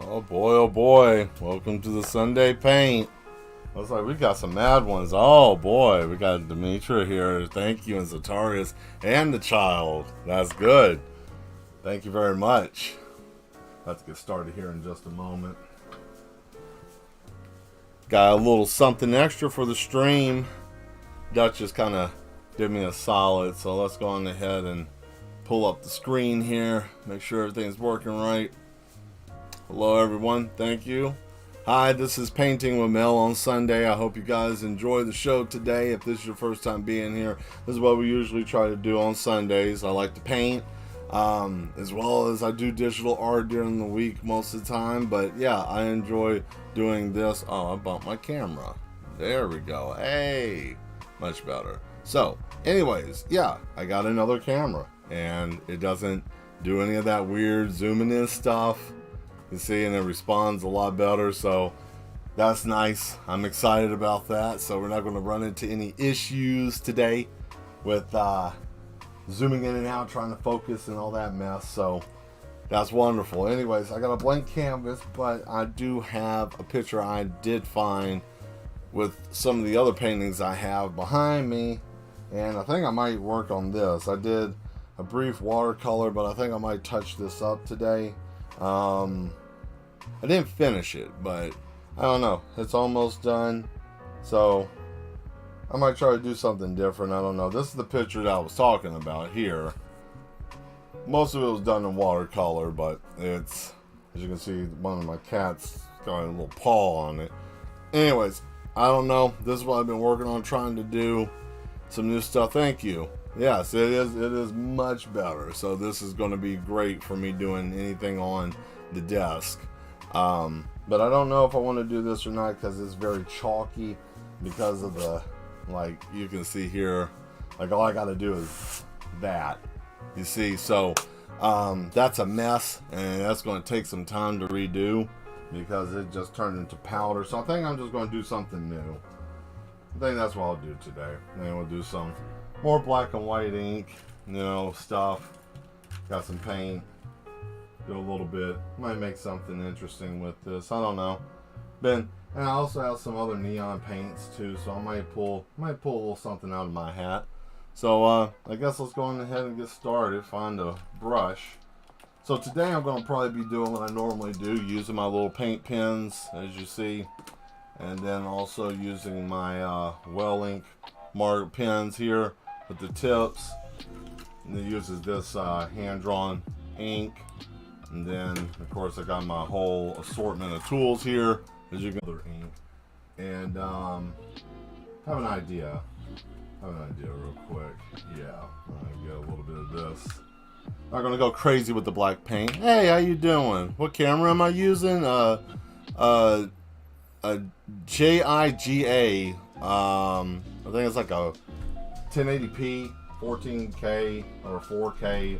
Oh boy. Welcome to the Sunday paint. Looks like we got some mad ones. Oh boy, we got Demetra here. Thank you, and Zatarius, and the child. That's good. Thank you very much. Let's get started here in just a moment. Got a little something extra for the stream. Dutch just kind of did me a solid, so let's go on ahead and pull up the screen here. Make sure everything's working right. Hello everyone, thank you. Hi, this is Painting with Mel on Sunday. I hope you guys enjoy the show today. If this is your first time being here, this is what we usually try to do on Sundays. I like to paint, as well as I do digital art during the week most of the time. But yeah, I enjoy doing this. Oh, I bumped my camera. There we go. Hey, much better. So, anyways, yeah, I got another camera, and it doesn't do any of that weird zooming in stuff. You see, and it responds a lot better, so that's nice. I'm excited about that. So we're not going to run into any issues today with zooming in and out, trying to focus and all that mess. So that's wonderful. Anyways, I got a blank canvas, but I do have a picture I did find with some of the other paintings I have behind me, and I think I might work on this. I did a brief watercolor, but I think I might touch this up today. I didn't finish it, but I don't know. It's almost done, so I might try to do something different. I don't know. This is the picture that I was talking about here. Most of it was done in watercolor, but it's, as you can see, one of my cats got a little paw on it. Anyways, I don't know. This is what I've been working on, trying to do some new stuff. Thank you. Yes, it is much better. So this is going to be great for me doing anything on the desk. But I don't know if I want to do this or not, because it's very chalky because of the, like you can see here, like all I got to do is that, you see. So that's a mess, and that's going to take some time to redo because it just turned into powder. So I think I'm just going to do something new. I think that's what I'll do today. And we'll do some more black and white ink, stuff. Got some paint. Do a little bit. Might make something interesting with this. I don't know. And I also have some other neon paints too, so I might pull a little something out of my hat. So I guess let's go on ahead and get started. Find a brush. So today I'm going to probably be doing what I normally do, using my little paint pens, as you see, and then also using my well ink mark pens here with the tips. And it uses this hand-drawn ink. And then, of course, I got my whole assortment of tools here, as you can other ink. And have an idea real quick. Yeah, I'm gonna get a little bit of this. I'm gonna go crazy with the black paint. Hey, how you doing? What camera am I using? A JIGA. I think it's like a 1080p, 14K or 4K.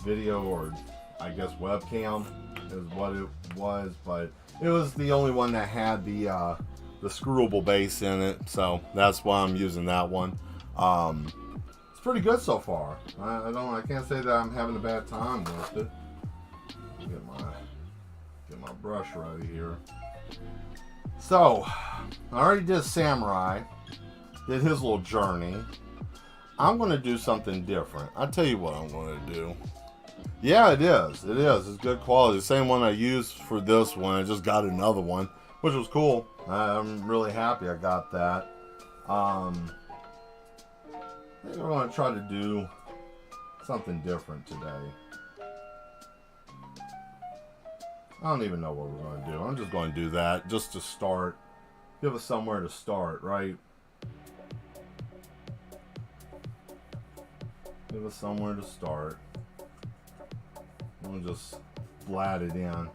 Video, or I guess webcam is what it was, but it was the only one that had the screwable base in it, so that's why I'm using that one. It's pretty good so far. I can't say that I'm having a bad time with it. Get my brush right here. So I already did Samurai, did his little journey. I'm going to do something different. I'll tell you what I'm going to do. Yeah, it is. It is. It's good quality. The same one I used for this one. I just got another one, which was cool. I'm really happy I got that. I think we're going to try to do something different today. I don't even know what we're going to do. I'm just going to do that just to start. Give us somewhere to start, right? Give us somewhere to start. We'll just flat it in.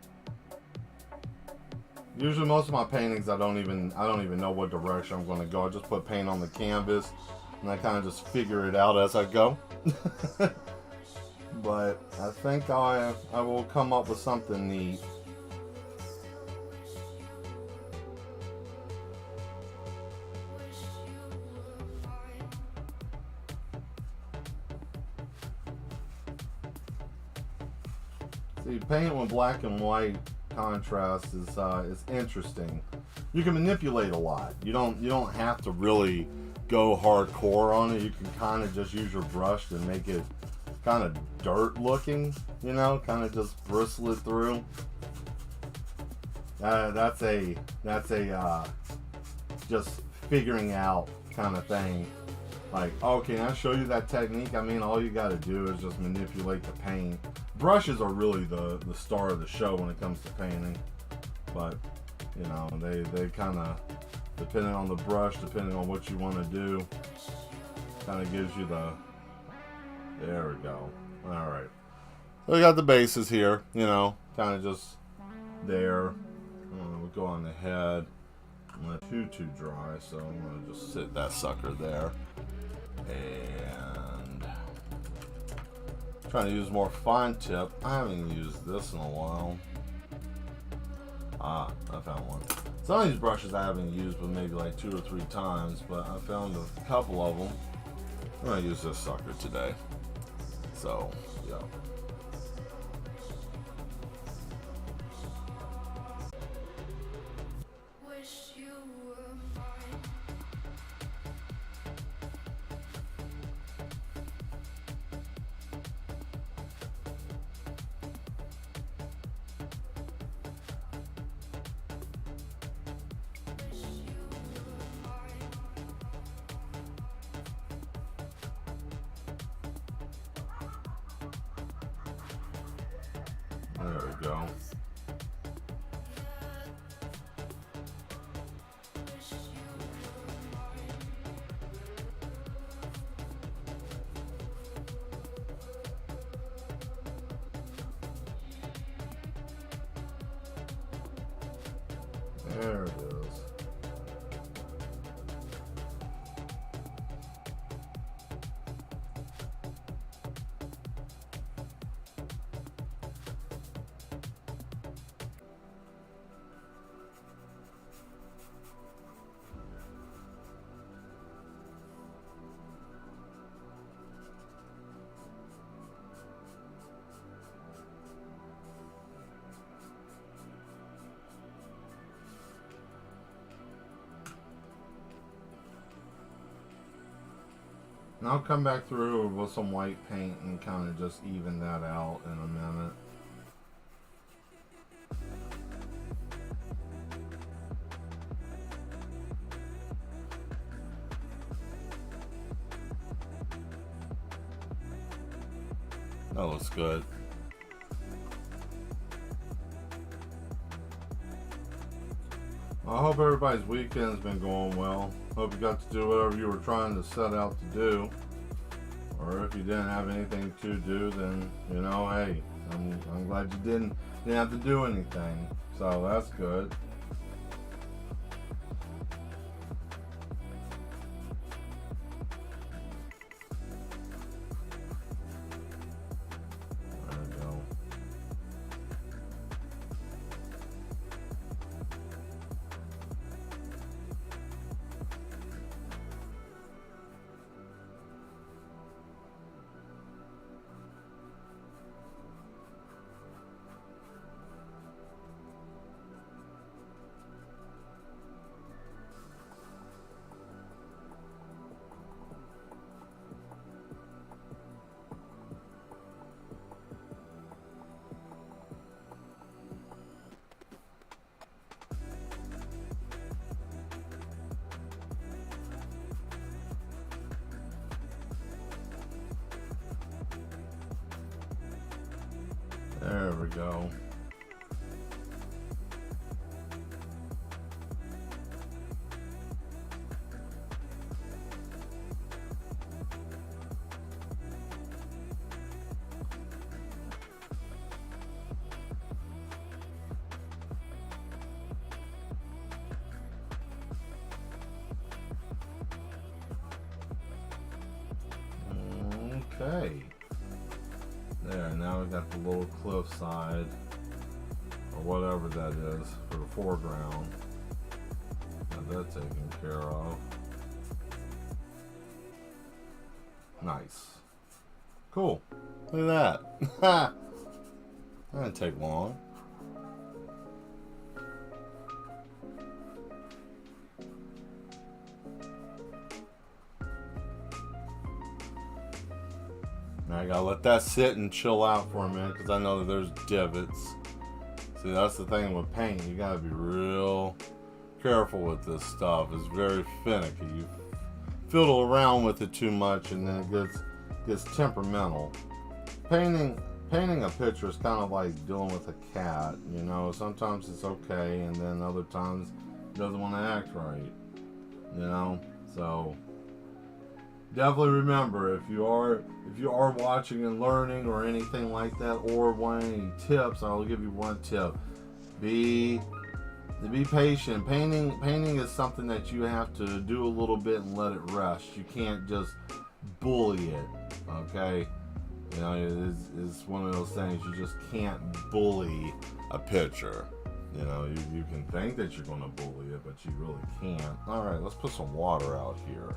Usually most of my paintings I don't even know what direction I'm going to go. I just put paint on the canvas and I kind of just figure it out as I go. But I think I will come up with something neat. See, paint with black and white contrast is interesting. You can manipulate a lot. You don't have to really go hardcore on it. You can kind of just use your brush to make it kind of dirt looking, you know, kind of just bristle it through. That's a just figuring out kind of thing. Like, oh, can I show you that technique? I mean, all you got to do is just manipulate the paint. Brushes are really the star of the show when it comes to painting. But, you know, they kind of, depending on the brush, depending on what you want to do, kind of gives you the, there we go. All right. So we got the bases here, you know, kind of just there. We'll go on the head. I'm not too dry, so I'm going to just sit that sucker there. And trying to use more fine tip. I haven't used this in a while. I found one. Some of these brushes I haven't used but maybe like 2 or 3 times, but I found a couple of them. I'm going to use this sucker today. So, yeah. There we go. There it is. And I'll come back through with some white paint and kind of just even that out in a minute. That looks good. I hope everybody's weekend's been going well. Hope you got to do whatever you were trying to set out to do. Or if you didn't have anything to do, then, you know, hey, I'm glad you didn't have to do anything. So that's good. There we go. There we go. Okay. There, now we got the little cliff side, or whatever that is, for the foreground. Got that taken care of. Nice. Cool. Look at that. That didn't take long. Now I gotta let that sit and chill out for a minute because I know that there's divots. See, that's the thing with paint. You gotta be real careful with this stuff. It's very finicky. You fiddle around with it too much and then it gets temperamental. Painting a picture is kind of like dealing with a cat, you know. Sometimes it's okay, and then other times it doesn't want to act right, you know. So definitely remember, if you are watching and learning or anything like that, or want any tips, I'll give you one tip: be patient. Painting is something that you have to do a little bit and let it rest. You can't just bully it, okay? You know, it's one of those things. You just can't bully a picture. You know, you can think that you're going to bully it, but you really can't. All right, let's put some water out here,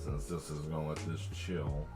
since this is going to let this chill.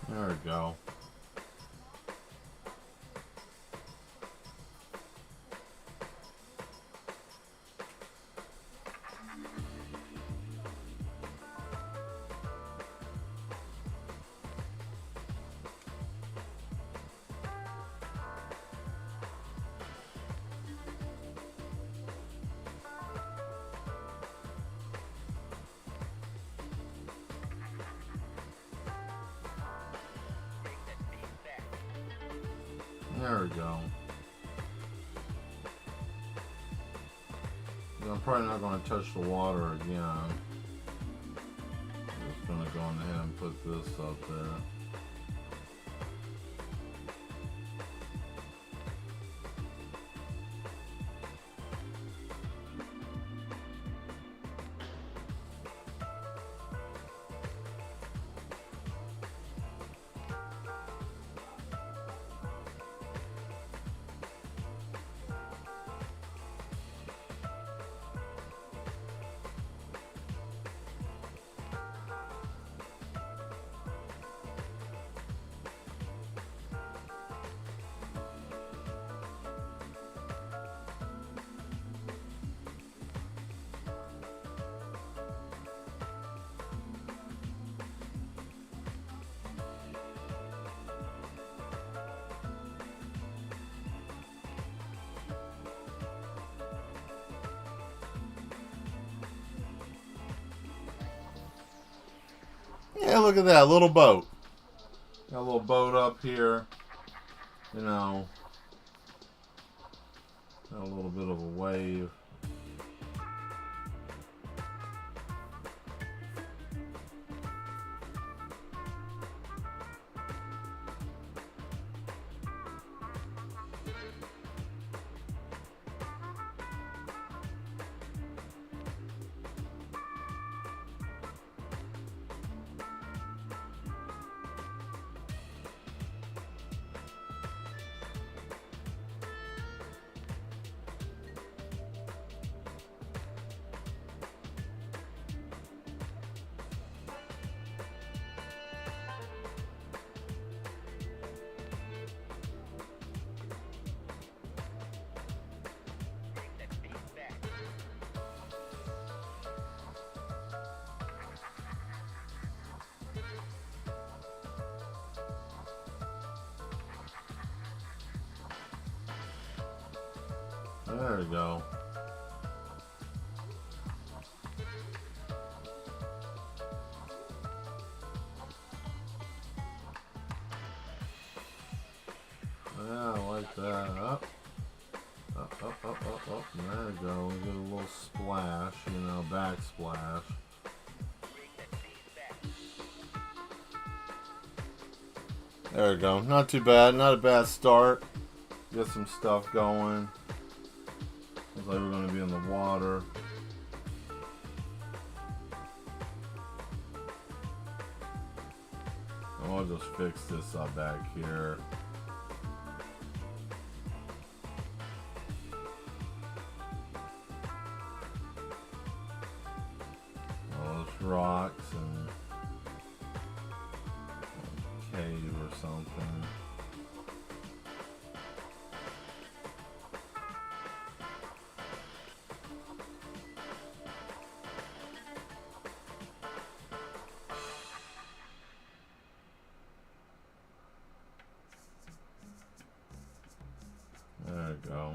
There we go. There we go. I'm probably not going to touch the water again. I'm just going to go on ahead and put this up there. Yeah, look at that little boat. Got a little boat up here. You know, got a little bit of a wave. There we go. Yeah, I like that. Up. There we go. We get a little splash, you know, backsplash. There we go. Not too bad. Not a bad start. Get some stuff going. Looks like we're going to be in the water. And we'll just fix this up back here. All those rocks and a cave or something. There we go.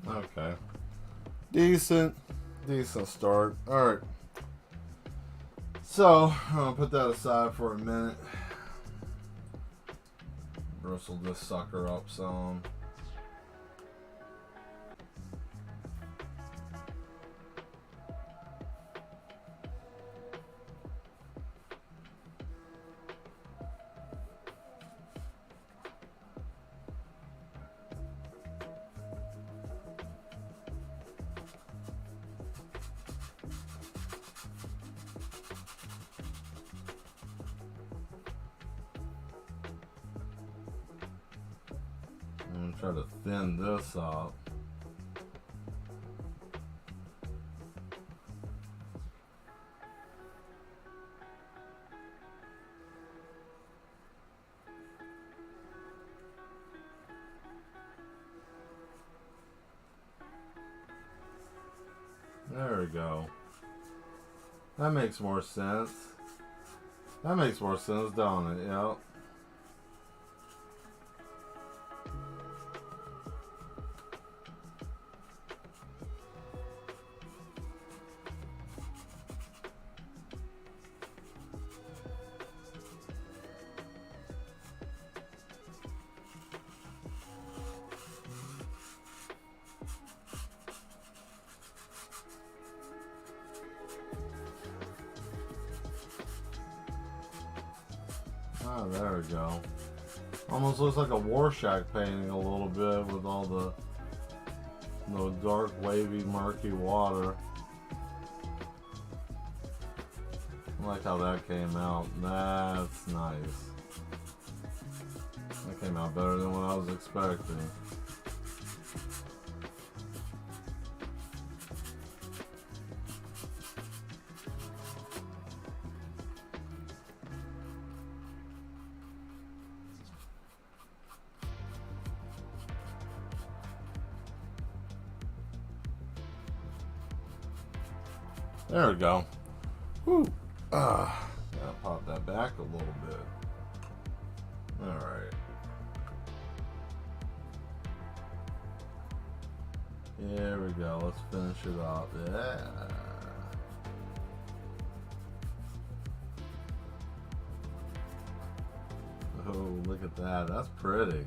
Okay. Decent start. Alright. So, I'm going to put that aside for a minute. Bristle this sucker up some. I'm going to try to thin this up. There we go. That makes more sense. That makes more sense, don't it? Yep. Oh, there we go. Almost looks like a Warshak painting a little bit with all the dark, wavy, murky water. I like how that came out. That's nice. That came out better than what I was expecting. There we go. Whew. Gotta pop that back a little bit. Alright. There we go. Let's finish it off. Yeah. Oh, look at that. That's pretty.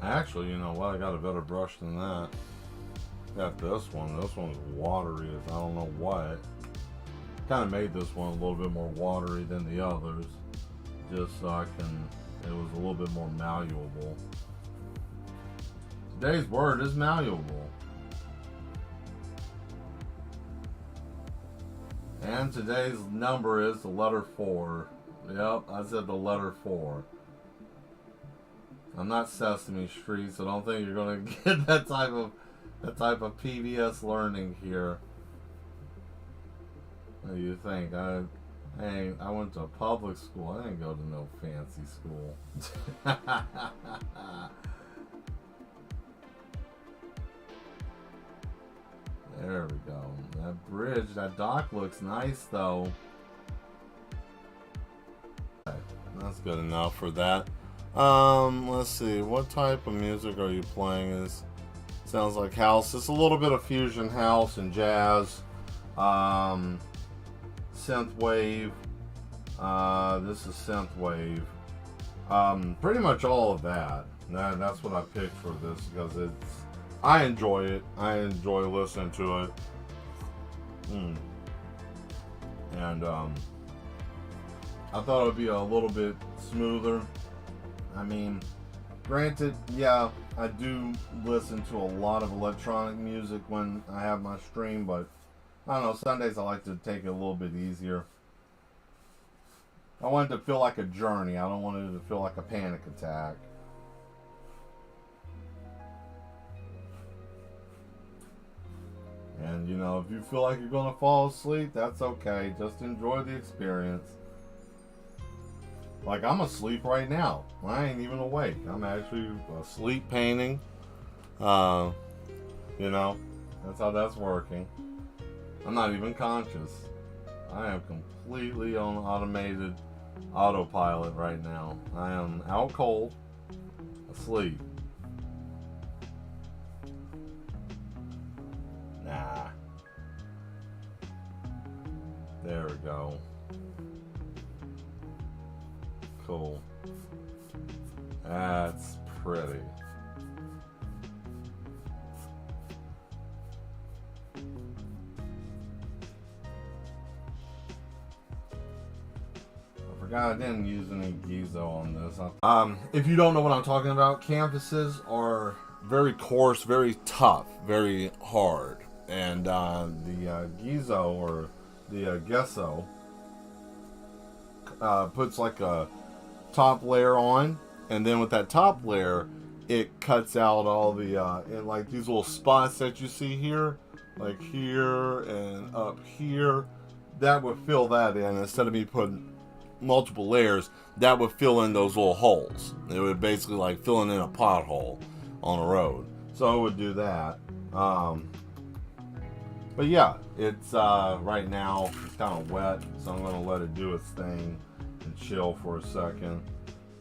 Actually, you know what? I got a better brush than that. Got this one. This one's watery as I don't know what. Kind of made this one a little bit more watery than the others, just so I can. It was a little bit more malleable. Today's word is malleable. And today's number is the letter 4. Yep, I said the letter 4. I'm not Sesame Street, so I don't think you're gonna get that type of PBS learning here. What do you think? I went to a public school. I didn't go to no fancy school. There we go. That bridge, that dock looks nice though. Okay, that's good enough for that. Let's see. What type of music are you playing? Sounds like house. It's a little bit of fusion house and jazz. Synth wave. This is synth wave. Pretty much all of that. That's what I picked for this because I enjoy it. I enjoy listening to it. And I thought it would be a little bit smoother. I mean, granted, yeah, I do listen to a lot of electronic music when I have my stream, but I don't know, Sundays I like to take it a little bit easier. I want it to feel like a journey. I don't want it to feel like a panic attack. And, you know, if you feel like you're going to fall asleep, that's okay. Just enjoy the experience. Like, I'm asleep right now. I ain't even awake. I'm actually asleep painting. You know, that's how that's working. I'm not even conscious. I am completely on automated autopilot right now. I am out cold, asleep. Nah. There we go. Cool. That's pretty. I forgot I didn't use any Gizo on this. If you don't know what I'm talking about, canvases are very coarse, very tough, very hard. And the Gizo or the Gesso puts like a top layer on, and then with that top layer it cuts out all the like these little spots that you see here, like here and up here, that would fill that in. Instead of me putting multiple layers, that would fill in those little holes. It would basically like filling in a pothole on a road, so it would do that. But yeah, it's right now it's kind of wet, so I'm going to let it do its thing and chill for a second.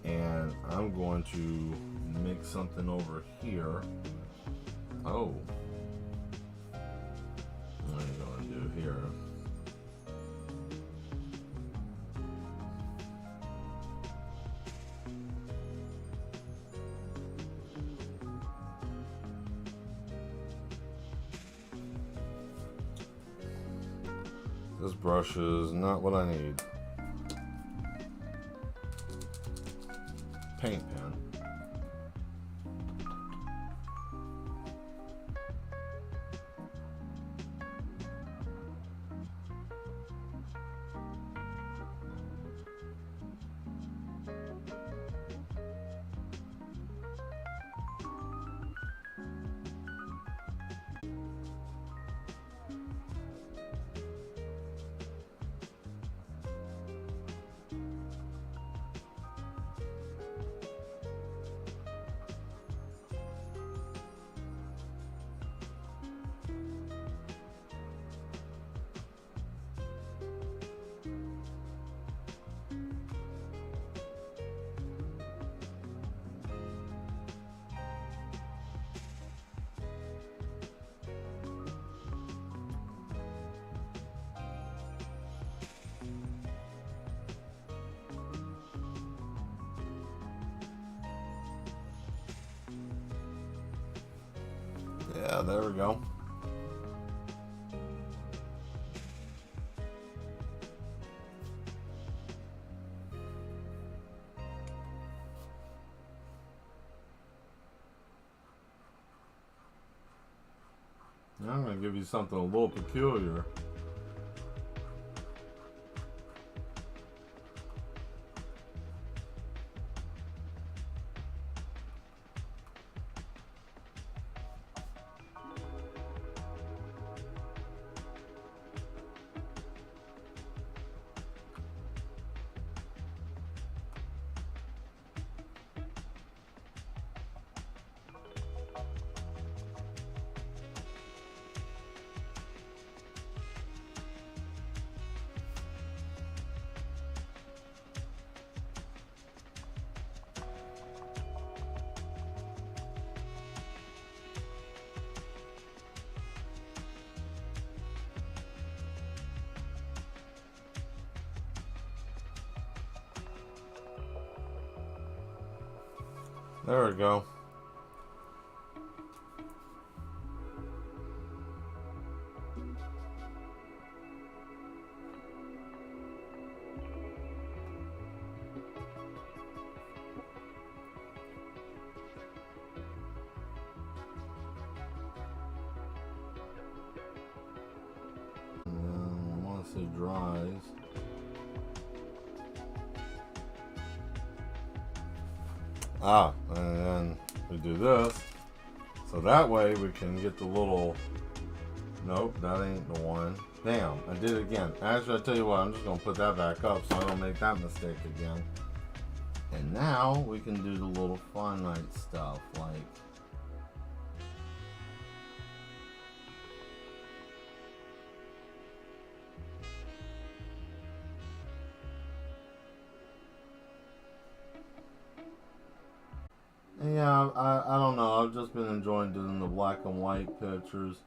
And I'm going to make something over here. Oh, what am I going to do here? This brush is not what I need. Paint pen. Yeah, there we go. Now I'm going to give you something a little peculiar. There we go. And once it dries, and then we do this, so that way we can get the little, nope, that ain't the one. Damn, I did it again. Actually, I tell you what, I'm just gonna put that back up so I don't make that mistake again. And now we can do the little finite stuff, like yeah, I don't know. I've just been enjoying doing the black and white pictures.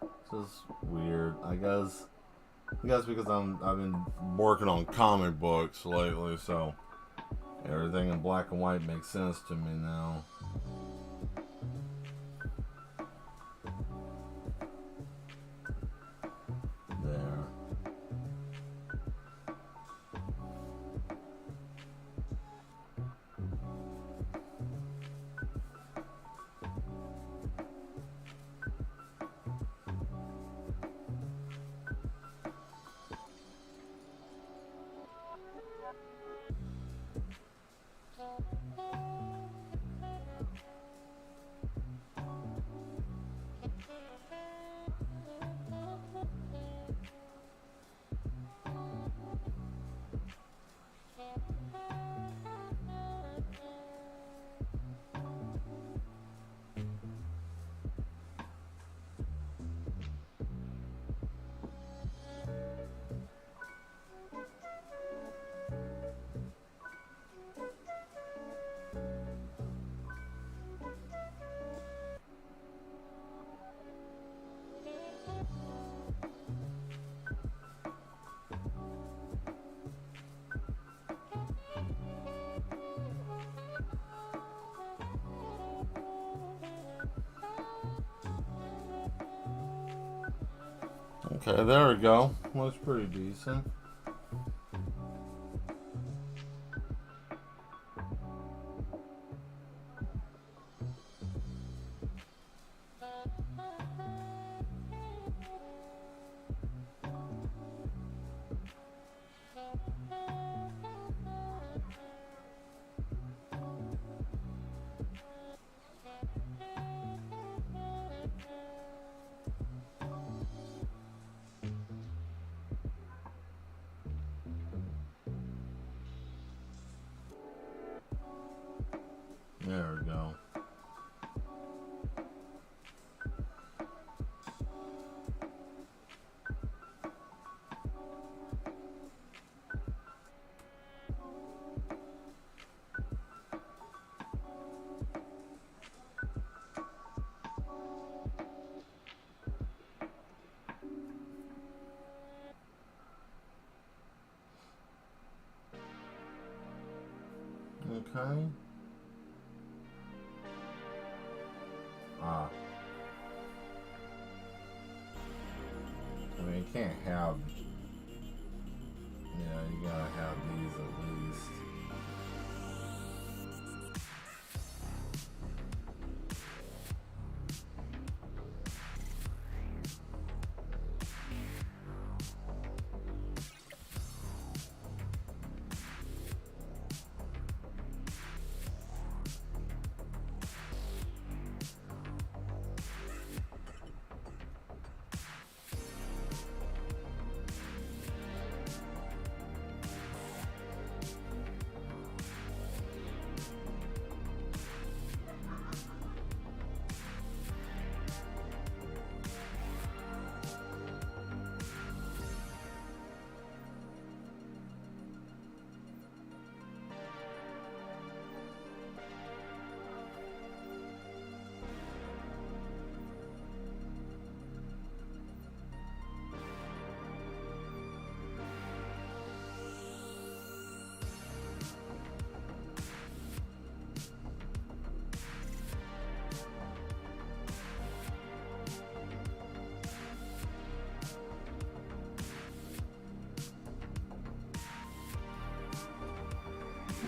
It's just weird. I guess because I've been working on comic books lately, so everything in black and white makes sense to me now. There. Okay, there we go. Looks pretty decent. There we go. Okay. can't have. Yeah, you gotta have these at least.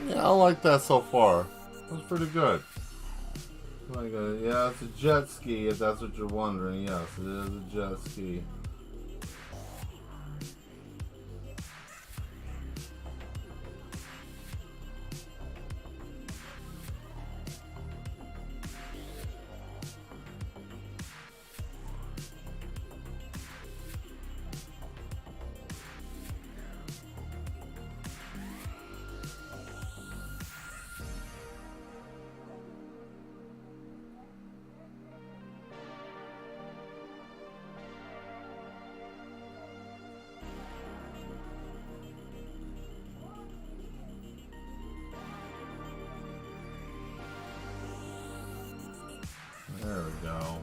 Yeah, I like that so far. That's pretty good. Like yeah, it's a jet ski if that's what you're wondering. Yes, it is a jet ski. There we go.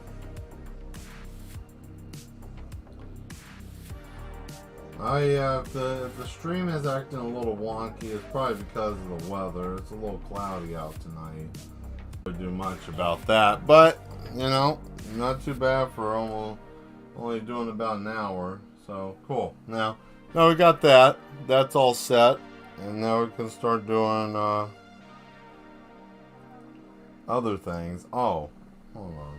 Oh yeah, if the stream is acting a little wonky, it's probably because of the weather. It's a little cloudy out tonight. Don't do much about that, but you know, not too bad for only doing about an hour. So cool. Now we got that. That's all set, and now we can start doing other things. Oh, hold on.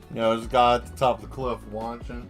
You know, there's a guy at the top of the cliff launching.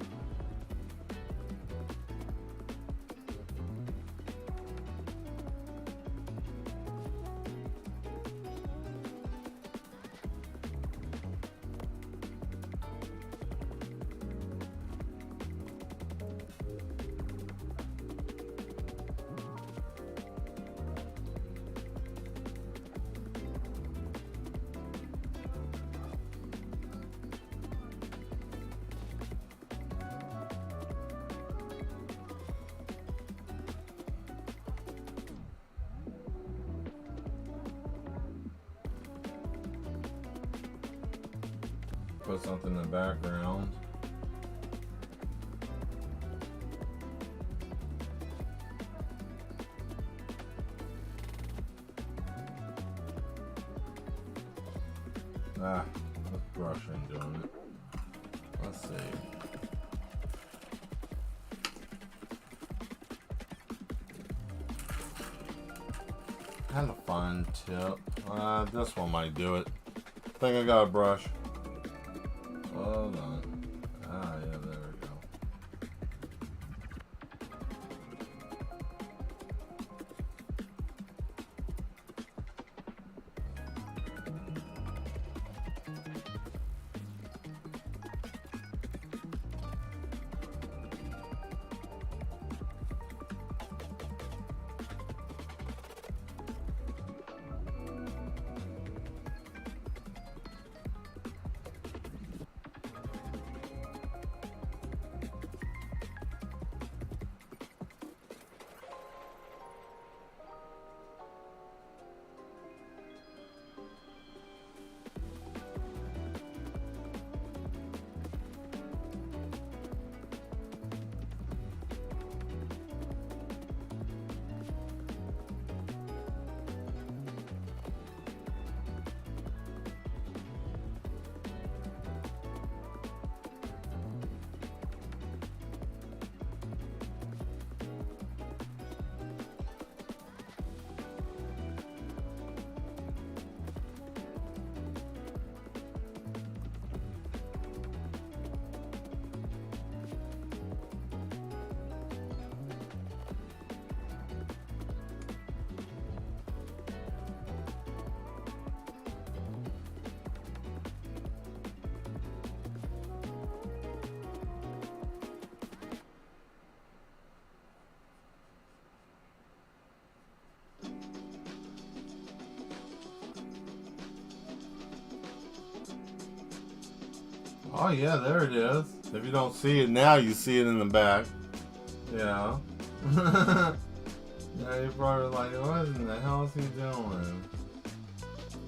Put something in the background. Ah, this brush ain't doing it. Let's see. Kind of fun tip. This one might do it. I think I got a brush. Hold on. Ah, yeah, there we go. Oh yeah, there it is. If you don't see it now, you see it in the back. Yeah. Now you're probably like, what in the hell is he doing?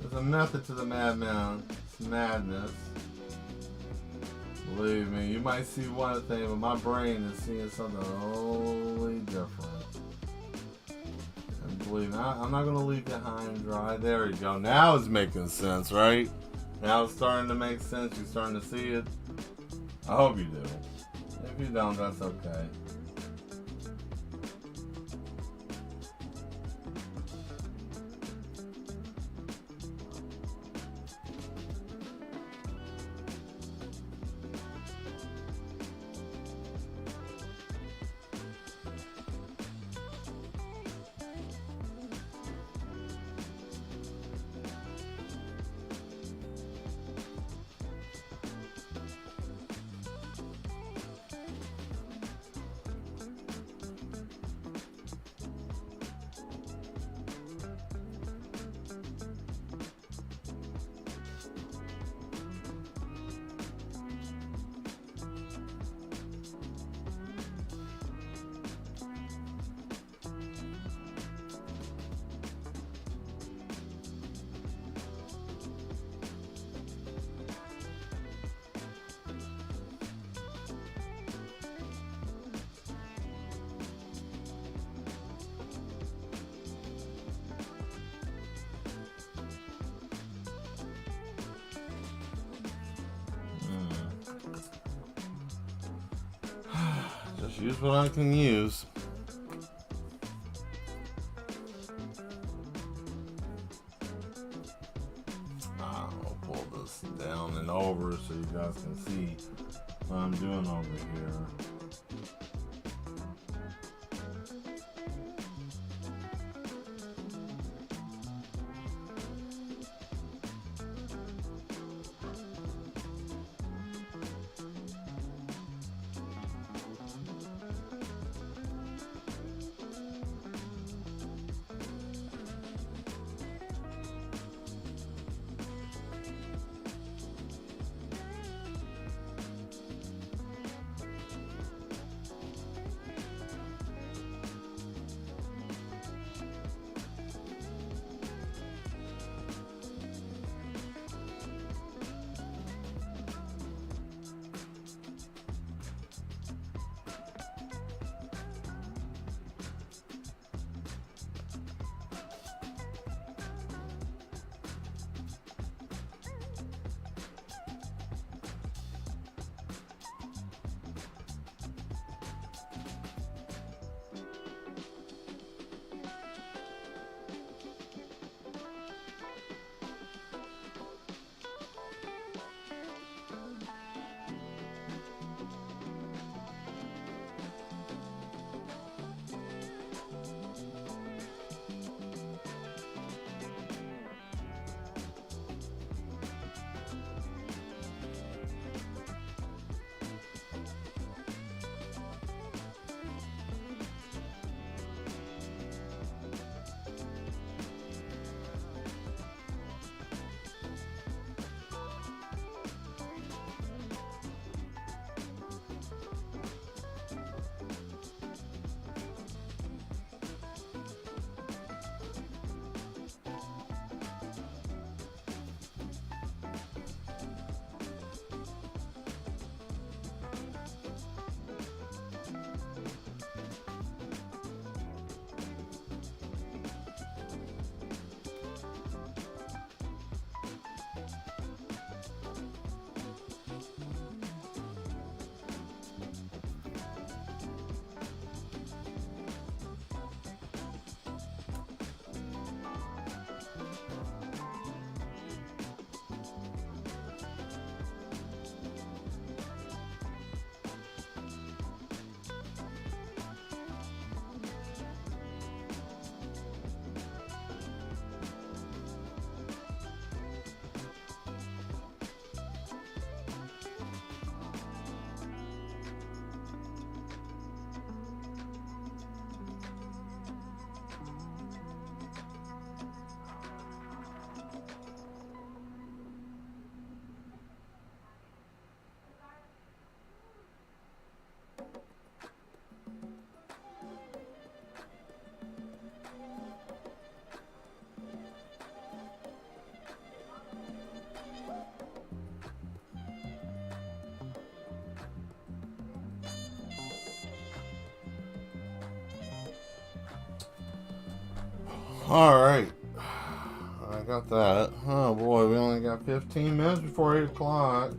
There's a method to the madman. It's madness. Believe me, you might see one thing, but my brain is seeing something totally different. And believe me, I'm not going to leave you high and dry. There you go. Now it's making sense, right? Now it's starting to make sense. You're starting to see it. I hope you do. If you don't, that's okay. Just use what I can use. I'll pull this down and over so you guys can see what I'm doing over here. Alright. I got that. Oh boy, we only got 15 minutes before 8 o'clock.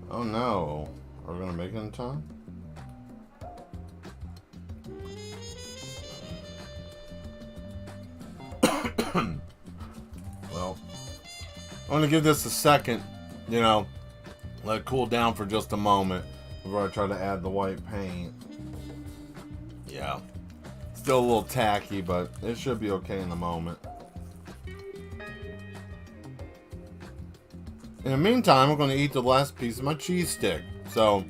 Oh no. Are we going to make it in time? Well, I'm going to give this a second, you know, let it cool down for just a moment before I try to add the white paint. Yeah. Still a little tacky, but it should be okay in a moment. In the meantime, I'm going to eat the last piece of my cheese stick. So,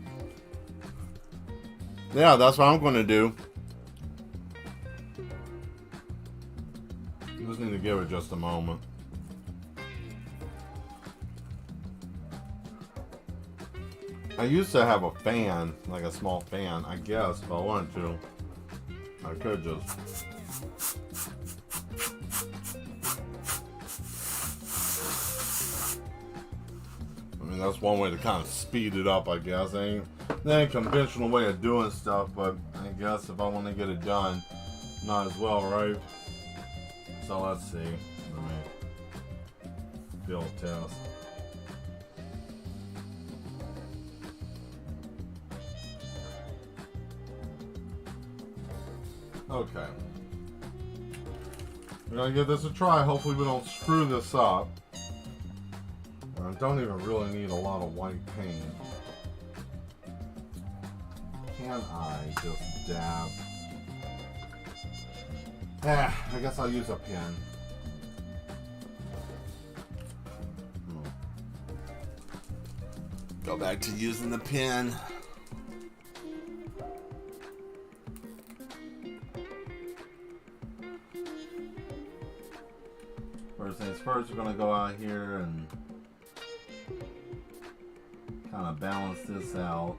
yeah, that's what I'm going to do. Just need to give it just a moment. I used to have a fan, like a small fan, I guess, if I wanted to. I could just... I mean, that's one way to kind of speed it up, I guess. Ain't a conventional way of doing stuff, but I guess if I want to get it done, might as well, right? So let's see. Let me build test. Okay. We're gonna give this a try. Hopefully we don't screw this up. I don't even really need a lot of white paint. Can I just dab? I guess I'll use a pen. Go back to using the pen. First things first, we're going to go out here and kind of balance this out.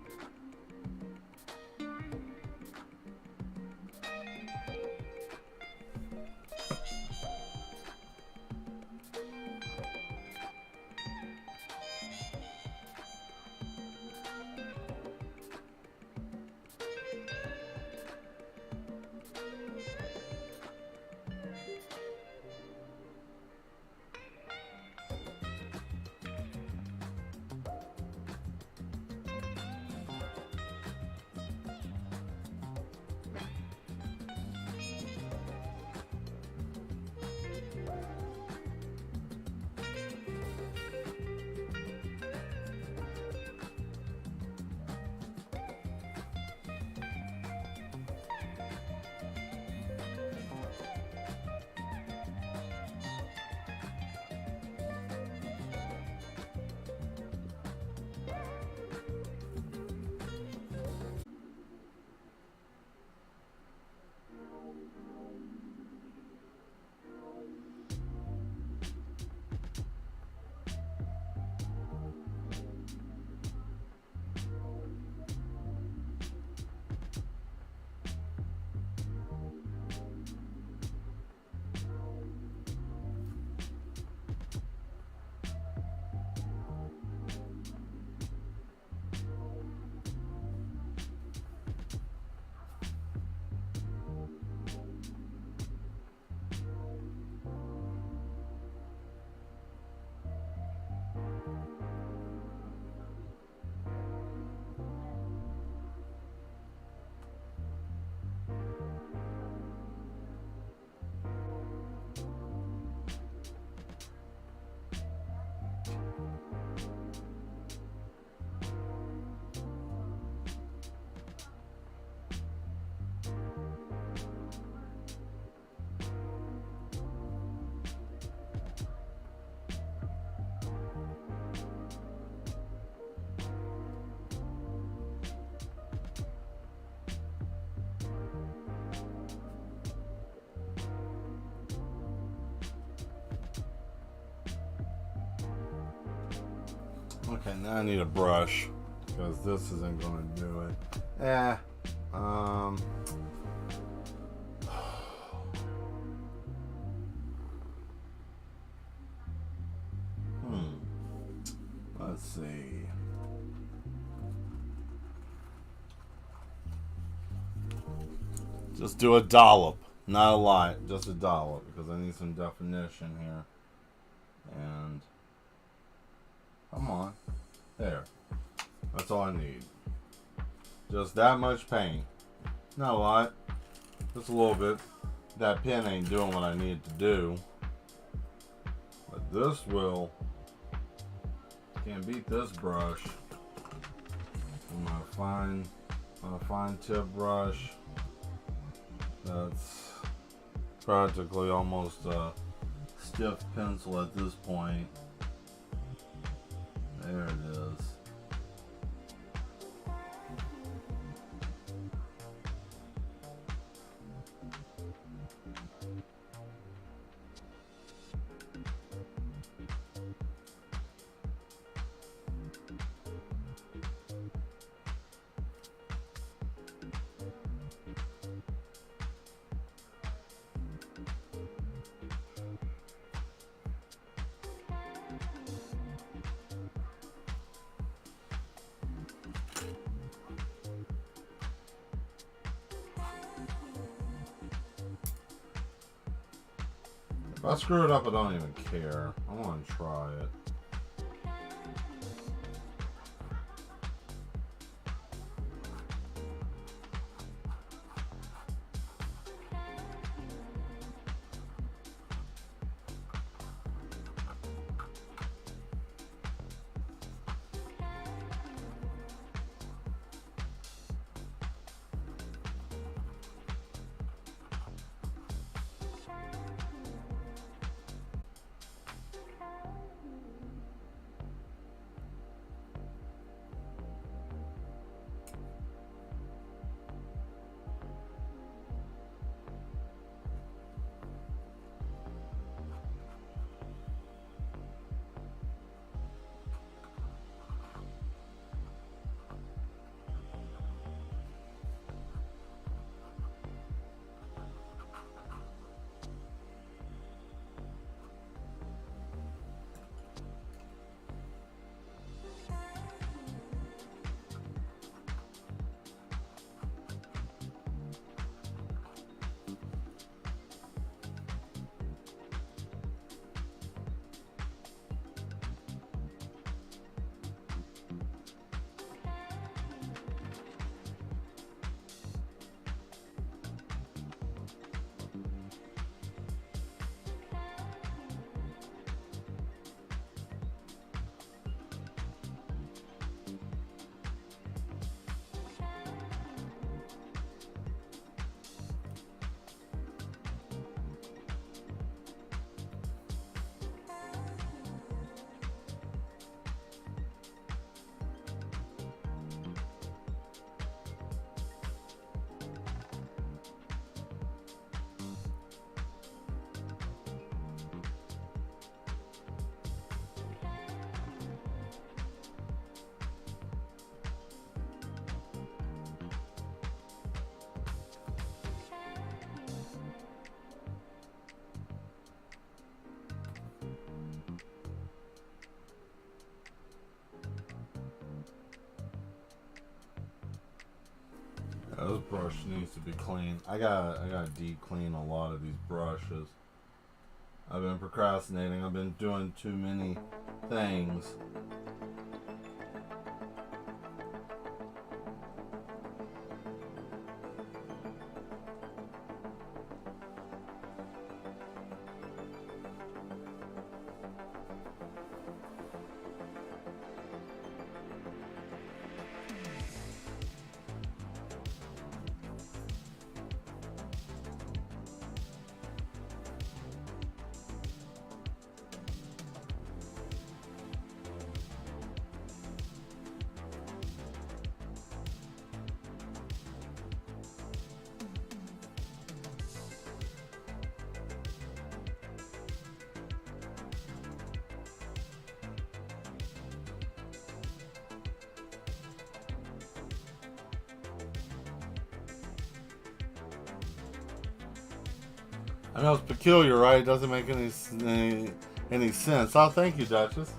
Okay, now I need a brush because this isn't going to do it. Let's see. Just do a dollop. Not a lot, just a dollop, because I need some definition here. And come on, there. That's all I need. Just that much paint. Not a lot, just a little bit. That pen ain't doing what I need it to do, but this will. Can't beat this brush. My fine tip brush. That's practically almost a stiff pencil at this point. There it is. If I screw it up, I don't even care. I want to try it. Yeah, this brush needs to be clean. I gotta deep clean a lot of these brushes. I've been procrastinating. I've been doing too many things. I know it's peculiar, right? It doesn't make any sense. Oh, thank you, Duchess.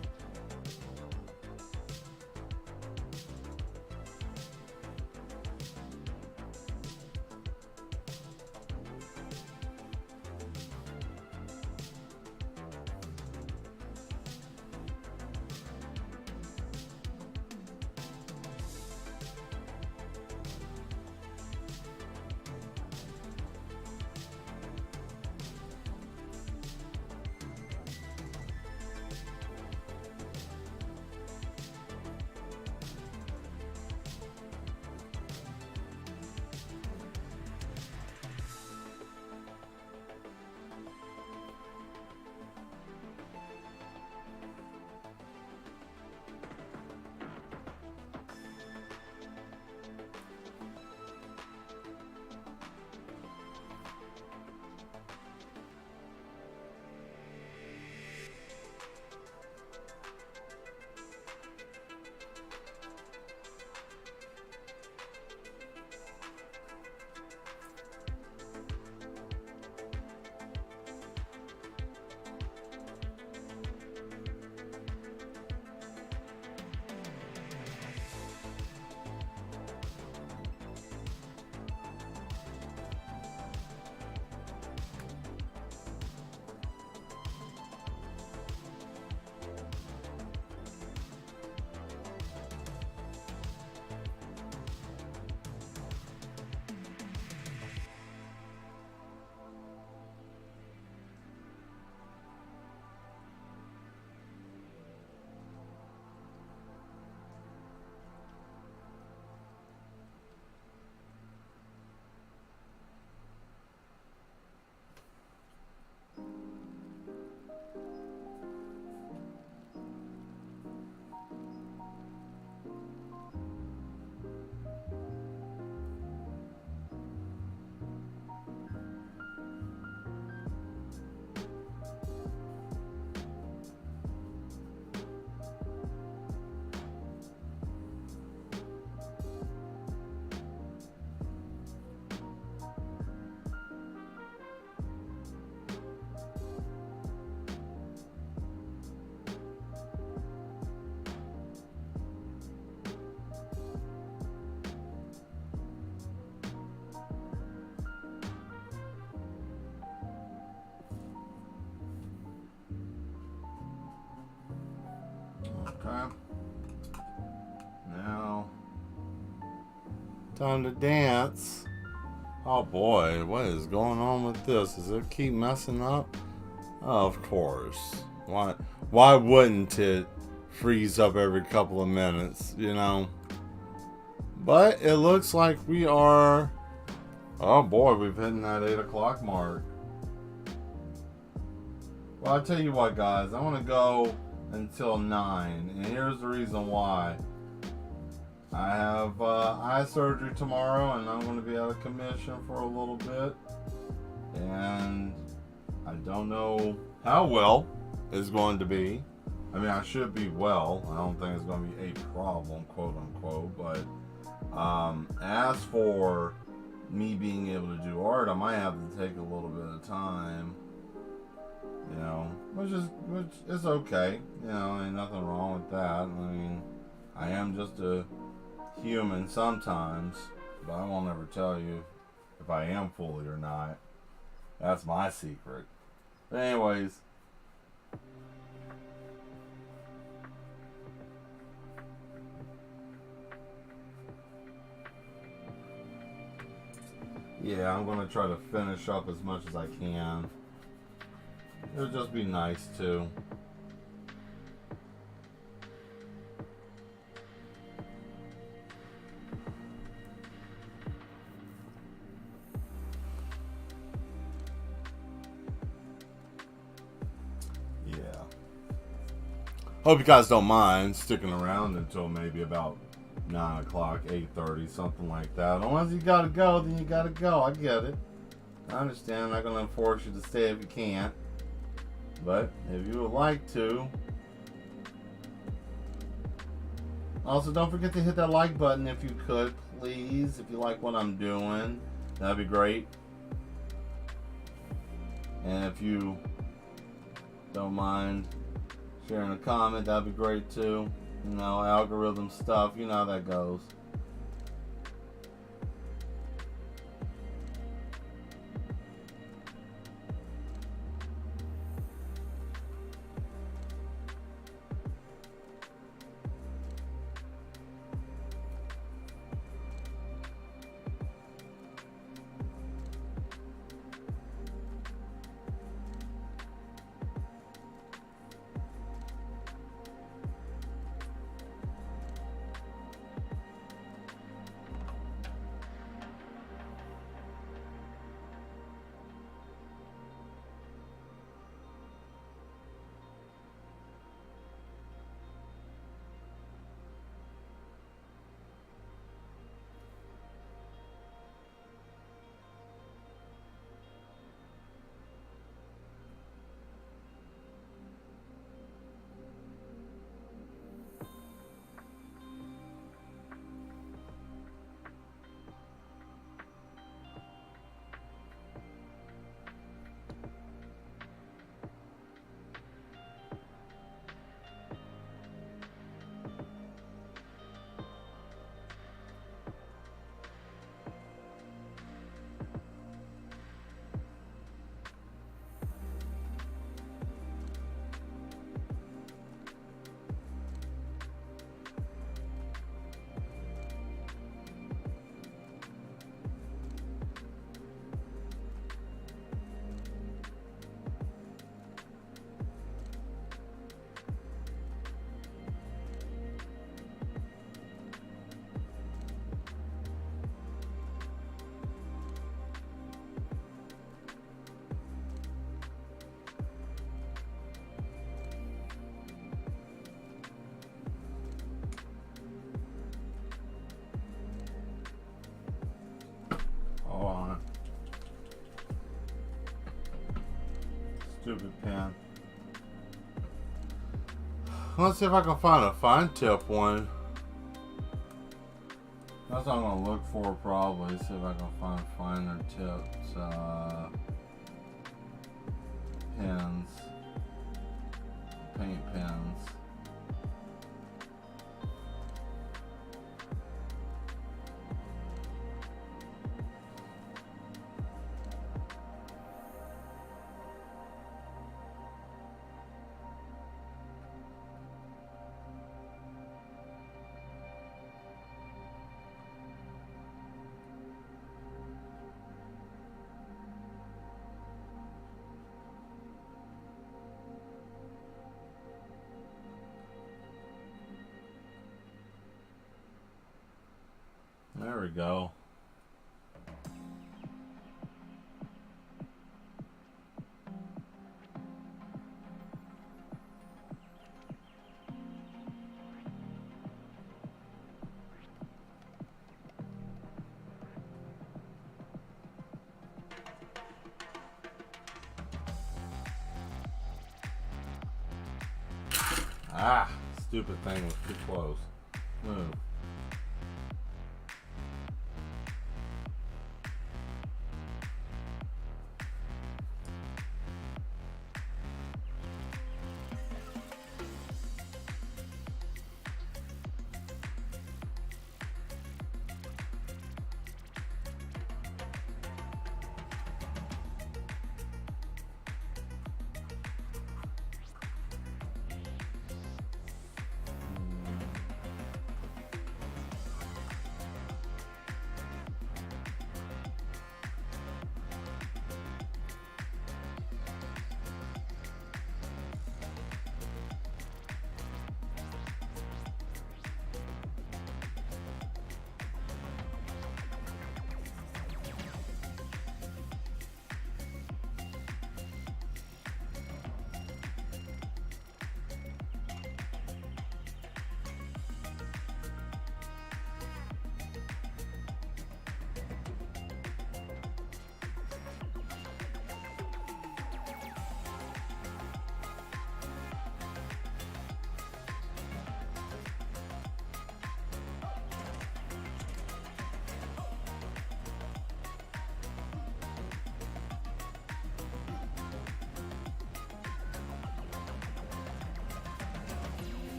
Time to dance. Oh boy, what is going on with this? Does it keep messing up? Oh, of course. Why wouldn't it freeze up every couple of minutes, you know? But it looks like we are... Oh boy, we've hit that 8 o'clock mark. Well, I'll tell you what, guys. I want to go until 9. And here's the reason why. I have eye surgery tomorrow, and I'm going to be out of commission for a little bit. And I don't know how well it's going to be. I mean, I should be well. I don't think it's going to be a problem, quote unquote. But as for me being able to do art, I might have to take a little bit of time. You know, which is okay. You know, ain't nothing wrong with that. I mean, I am just a human sometimes, but I won't ever tell you if I am fully or not. That's my secret. But anyways, yeah, I'm gonna try to finish up as much as I can. It'll just be nice too. Hope you guys don't mind sticking around until maybe about 9 o'clock, 8:30, something like that. Unless you gotta go, then you gotta go. I get it. I understand. I'm not gonna force you to stay if you can't. But if you would like to. Also, don't forget to hit that like button if you could, please. If you like what I'm doing, that'd be great. And if you don't mind sharing a comment, that'd be great too. You know, algorithm stuff, you know how that goes. Stupid pen. Let's see if I can find a fine tip one. That's what I'm gonna look for probably. See if I can find finer tips. Pens. Paint pens. we go. Ah, stupid thing was too close. Move.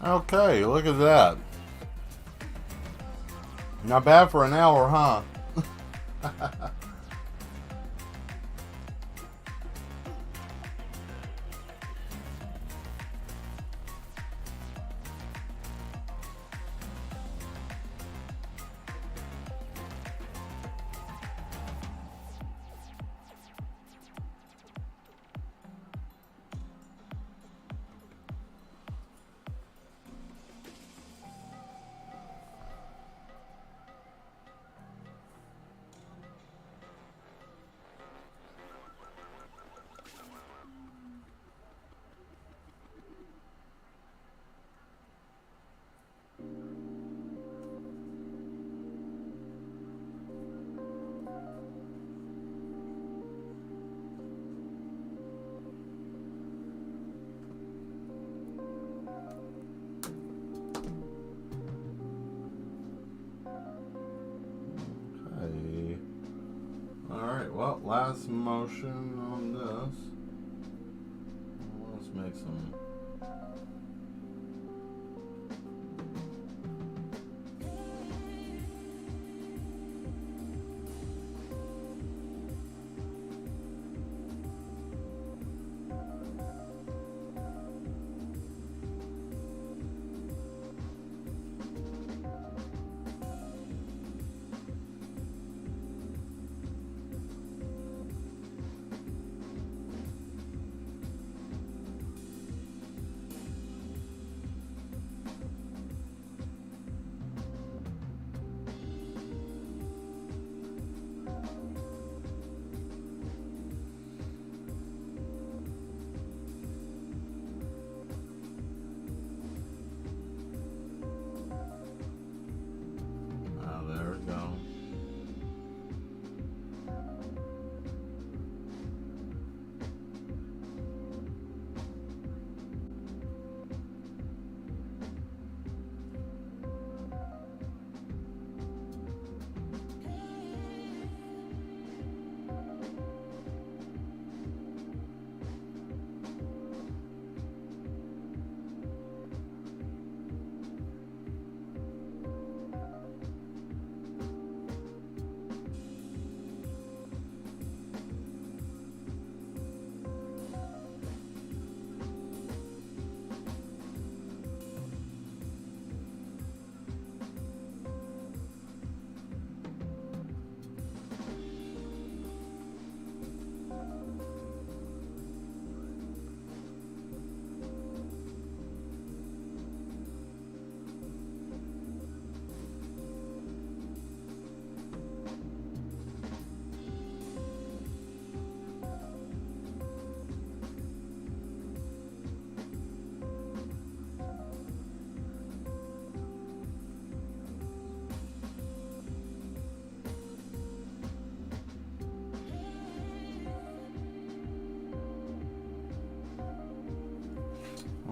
Okay, look at that. Not bad for an hour, huh? Alright, well, last motion on this. Let's make some.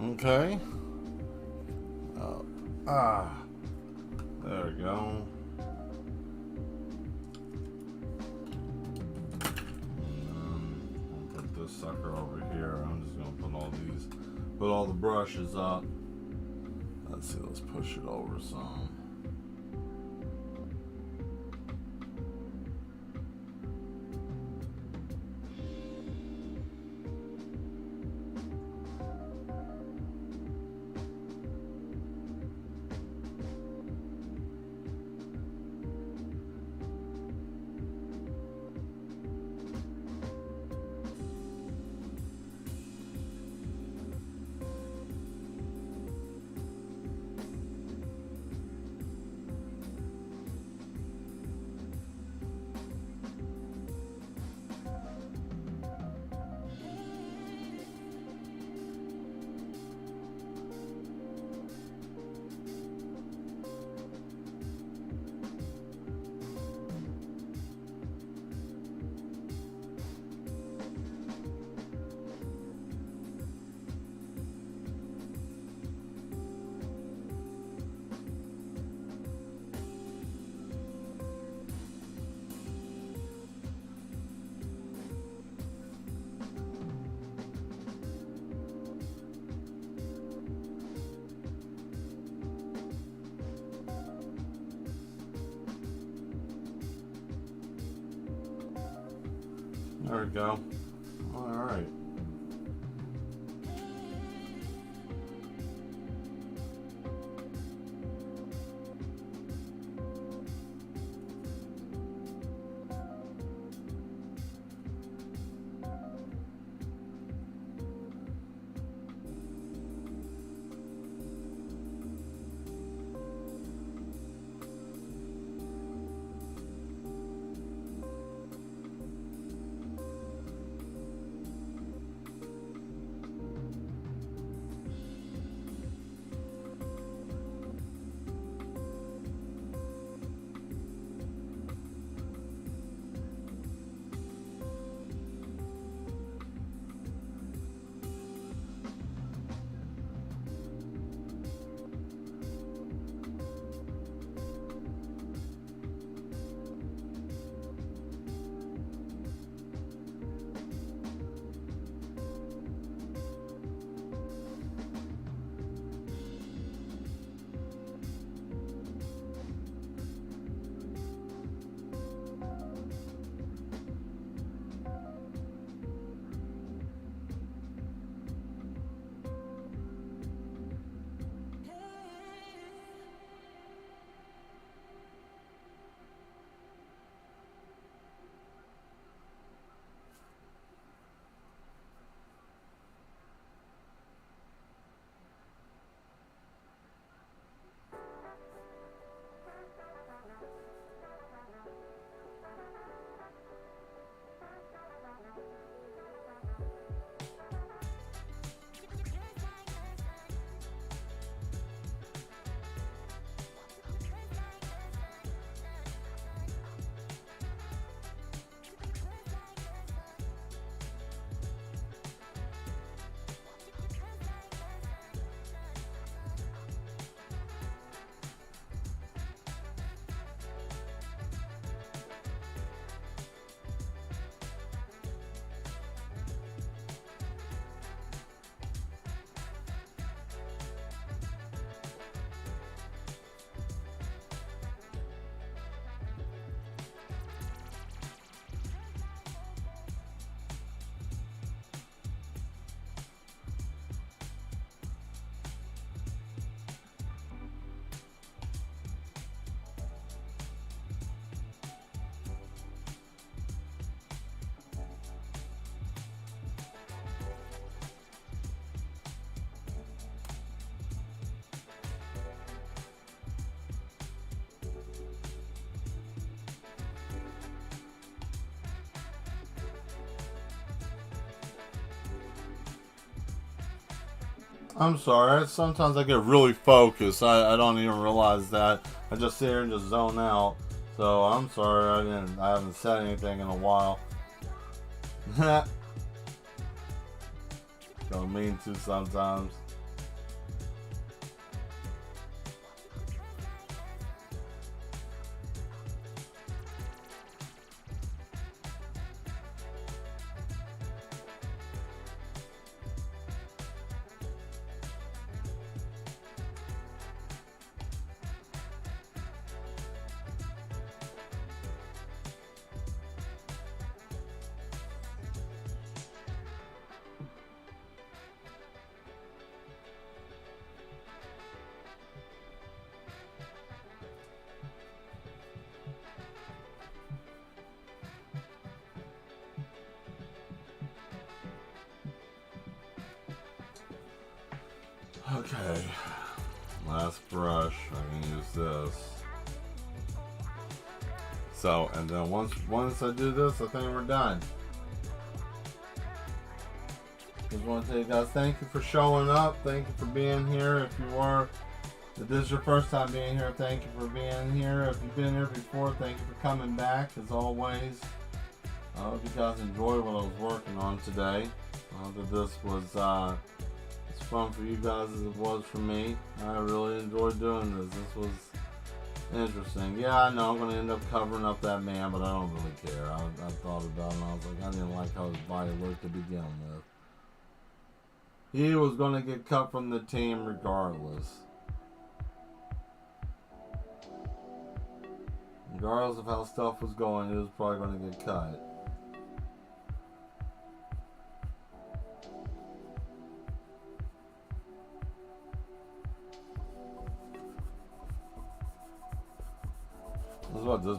Okay. There we go. I'll put this sucker over here. I'm just gonna put all the brushes up. Let's see, let's push it over some. There we go. All right. I'm sorry. Sometimes I get really focused. I don't even realize that. I just sit here and just zone out. So I'm sorry. I haven't said anything in a while. Don't mean to sometimes. Okay, last brush. I can use this. So, and then once I do this, I think we're done. Just want to tell you guys, thank you for showing up. Thank you for being here. If this is your first time being here, thank you for being here. If you've been here before, thank you for coming back. As always, I hope you guys enjoyed what I was working on today. I hope that this was as fun for you guys as it was for me. I really enjoyed doing this. This was interesting. Yeah, I know I'm going to end up covering up that man, but I don't really care. I thought about it and I was like, I didn't like how his body looked to begin with. He was going to get cut from the team regardless. Regardless of how stuff was going, he was probably going to get cut. This is what this.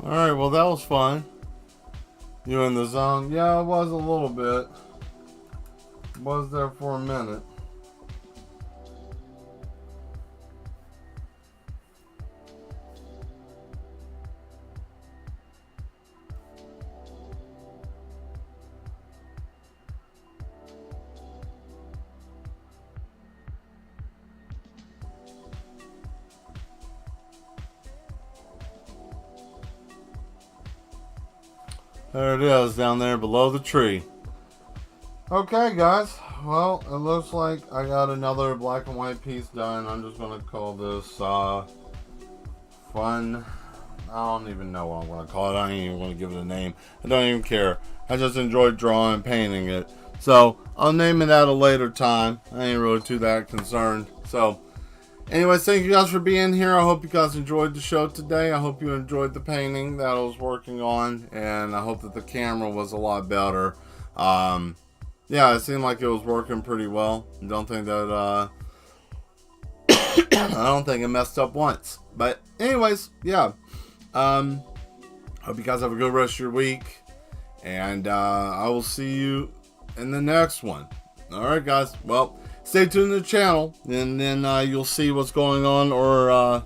Alright, well that was fun. You in the zone? Yeah, it was a little bit. Was there for a minute. There it is, down there below the tree. Okay, guys. Well, it looks like I got another black and white piece done. I'm just going to call this fun. I don't even know what I'm going to call it. I ain't even going to give it a name. I don't even care. I just enjoyed drawing and painting it. So, I'll name it at a later time. I ain't really too that concerned. So, anyways, thank you guys for being here. I hope you guys enjoyed the show today. I hope you enjoyed the painting that I was working on. And I hope that the camera was a lot better. Yeah, it seemed like it was working pretty well. I don't think that, I don't think it messed up once. But anyways, yeah. Hope you guys have a good rest of your week. And I will see you in the next one. Alright, guys. Well, stay tuned to the channel. And then you'll see what's going on. Or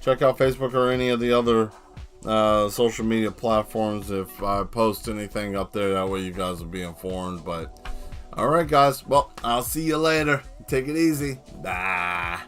check out Facebook or any of the other social media platforms if I post anything up there. That way you guys will be informed. But alright, guys. Well, I'll see you later. Take it easy. Bye.